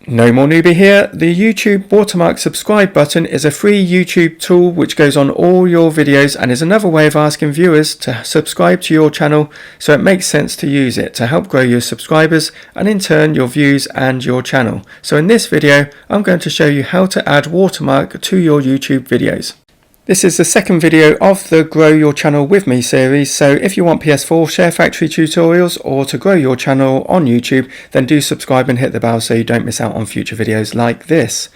NoMoreNoobie here. The YouTube watermark subscribe button is a free YouTube tool which goes on all your videos and is another way of asking viewers to subscribe to your channel, so it makes sense to use it to help grow your subscribers and in turn your views and your channel. So in this video I'm going to show you how to add watermark to your YouTube videos. This is the second video of the Grow Your Channel With Me series, so if you want PS4 sharefactory tutorials or to grow your channel on YouTube, then do subscribe and hit the bell so you don't miss out on future videos like this.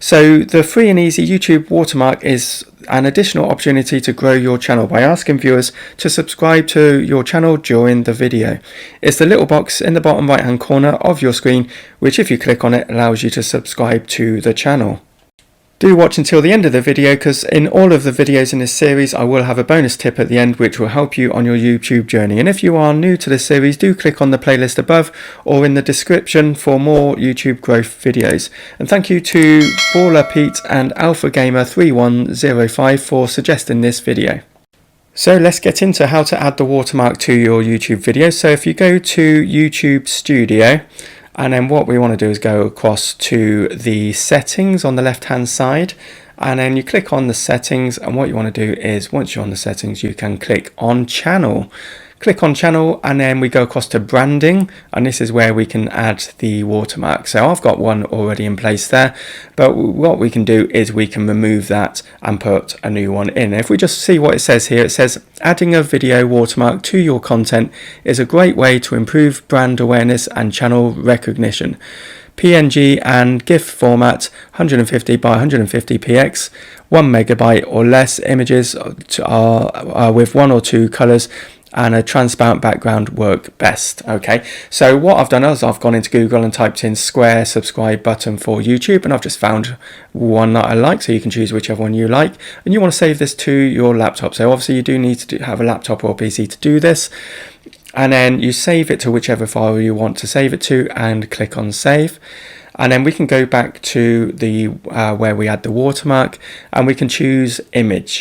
So the free and easy YouTube watermark is an additional opportunity to grow your channel by asking viewers to subscribe to your channel during the video. It's the little box in the bottom right hand corner of your screen, which if you click on it allows you to subscribe to the channel. Do watch until the end of the video, because in all of the videos in this series I will have a bonus tip at the end which will help you on your YouTube journey. And if you are new to this series, do click on the playlist above or in the description for more YouTube growth videos. And thank you to Baller Pete and Alpha Gamer 3105 for suggesting this video. So let's get into how to add the watermark to your YouTube video. So if you go to YouTube Studio, and then what we want to do is go across to the settings on the left hand side, and then you click on the settings, and what you want to do is once you're on the settings you can click on channel. Click on channel and then we go across to branding, and this is where we can add the watermark. So I've got one already in place there, but what we can do is we can remove that and put a new one in. If we just see what it says here, it says adding a video watermark to your content is a great way to improve brand awareness and channel recognition. PNG and GIF format 150 by 150 px, 1 megabyte or less, images are with 1 or 2 colors and a transparent background work best. Okay, so what I've done is I've gone into Google and typed in square subscribe button for YouTube, and I've just found one that I like, so you can choose whichever one you like, and you want to save this to your laptop. So obviously you do need to have a laptop or a PC to do this, and then you save it to whichever file you want to save it to and click on save. And then we can go back to the where we add the watermark, and we can choose image.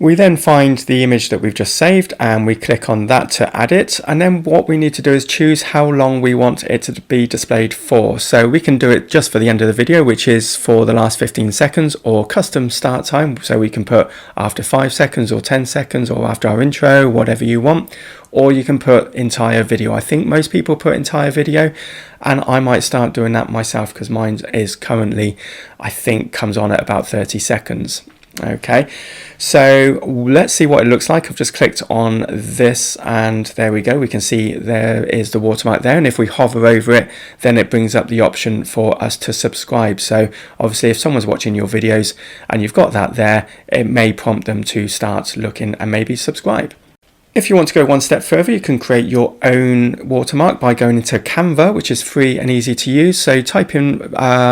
We then find the image that we've just saved and we click on that to add it, and then what we need to do is choose how long we want it to be displayed for. So we can do it just for the end of the video, which is for the last 15 seconds, or custom start time, so we can put after 5 seconds or 10 seconds or after our intro, whatever you want, or you can put entire video. I think most people put entire video, and I might start doing that myself because mine is currently, I think, comes on at about 30 seconds. Okay, so let's see what it looks like. I've just clicked on this and there we go. We can see there is the watermark there, and if we hover over it then it brings up the option for us to subscribe. So obviously if someone's watching your videos and you've got that there, it may prompt them to start looking and maybe subscribe. If you want to go one step further, you can create your own watermark by going into Canva, which is free and easy to use. So type in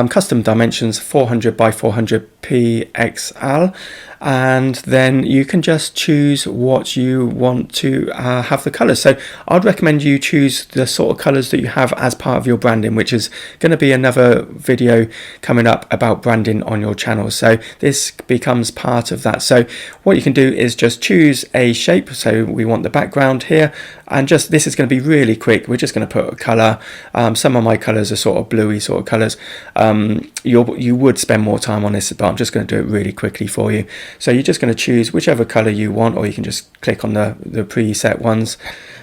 custom dimensions 400 by 400 pxl, and then you can just choose what you want to have the colors. So I'd recommend you choose the sort of colors that you have as part of your branding, which is going to be another video coming up about branding on your channel. So this becomes part of that. So what you can do is just choose a shape. So we want the background here, and just this is going to be really quick. We're just going to put a color. Some of my colors are sort of bluey sort of colors. You would spend more time on this, but I'm just going to do it really quickly for you. So you're just going to choose whichever color you want, or you can just click on the preset ones,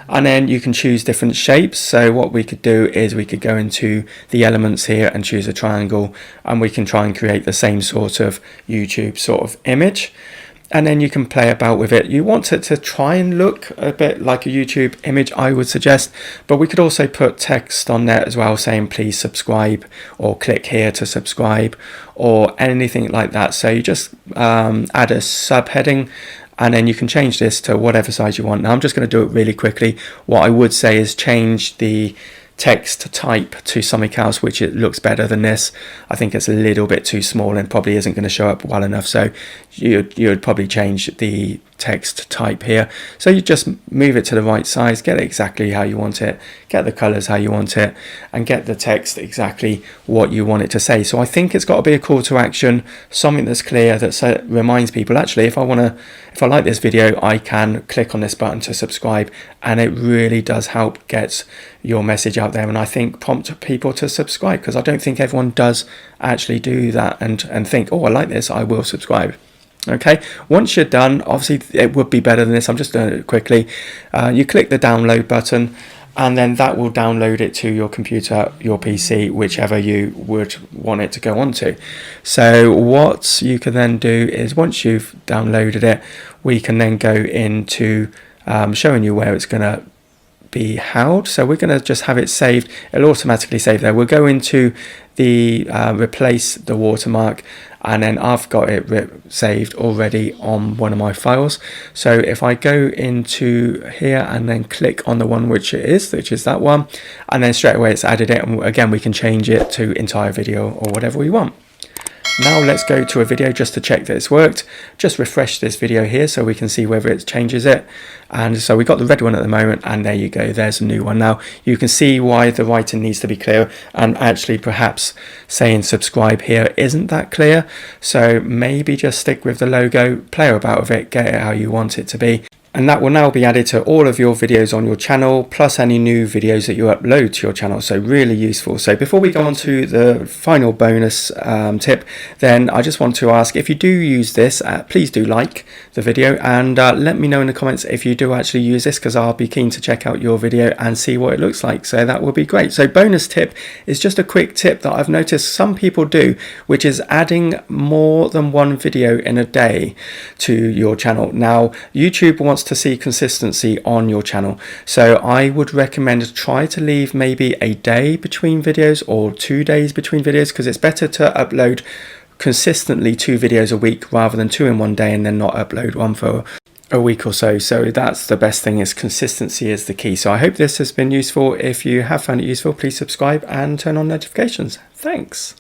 and then you can choose different shapes. So what we could do is we could go into the elements here and choose a triangle, and we can try and create the same sort of YouTube sort of image. And then you can play about with it. You want it to try and look a bit like a YouTube image, I would suggest, but we could also put text on there as well saying please subscribe, or click here to subscribe, or anything like that. So you just add a subheading, and then you can change this to whatever size you want. Now I'm just going to do it really quickly. What I would say is change the text type to something else which it looks better than this. I think it's a little bit too small and probably isn't going to show up well enough, so you would probably change the text type here. So you just move it to the right size, get it exactly how you want it, get the colors how you want it, and get the text exactly what you want it to say. So I think it's got to be a call to action, something that's clear, that reminds people, actually, if I like this video, I can click on this button to subscribe, and it really does help get your message out there, and I think prompt people to subscribe, because I don't think everyone does actually do that and think, oh, I like this, I will subscribe. Okay, once you're done, obviously it would be better than this, I'm just doing it quickly. You click the download button, and then that will download it to your computer, your PC, whichever you would want it to go onto. So what you can then do is, once you've downloaded it, we can then go into showing you where it's going to be held. So we're going to just have it saved. It'll automatically save there. We'll go into the replace the watermark, and then I've got it saved already on one of my files. So if I go into here and then click on the one which is that one, and then straight away it's added it, and again we can change it to entire video or whatever we want. Now let's go to a video just to check that it's worked. Just refresh this video here so we can see whether it changes it. And so we got the red one at the moment, and there you go, there's a new one. Now you can see why the writing needs to be clear, and actually perhaps saying subscribe here isn't that clear. So maybe just stick with the logo, play about with it, get it how you want it to be. And that will now be added to all of your videos on your channel, plus any new videos that you upload to your channel. So really useful. So before we go on to the final bonus tip, then I just want to ask, if you do use this, please do like the video, and let me know in the comments if you do actually use this, because I'll be keen to check out your video and see what it looks like. So that would be great. So bonus tip is just a quick tip that I've noticed some people do, which is adding more than one video in a day to your channel. Now YouTube wants to see consistency on your channel, so I would recommend try to leave maybe a day between videos or 2 days between videos, because it's better to upload consistently 2 videos a week rather than 2 in one day and then not upload one for a week or so. So that's the best thing, is consistency is the key. So I hope this has been useful. If you have found it useful, please subscribe and turn on notifications. Thanks.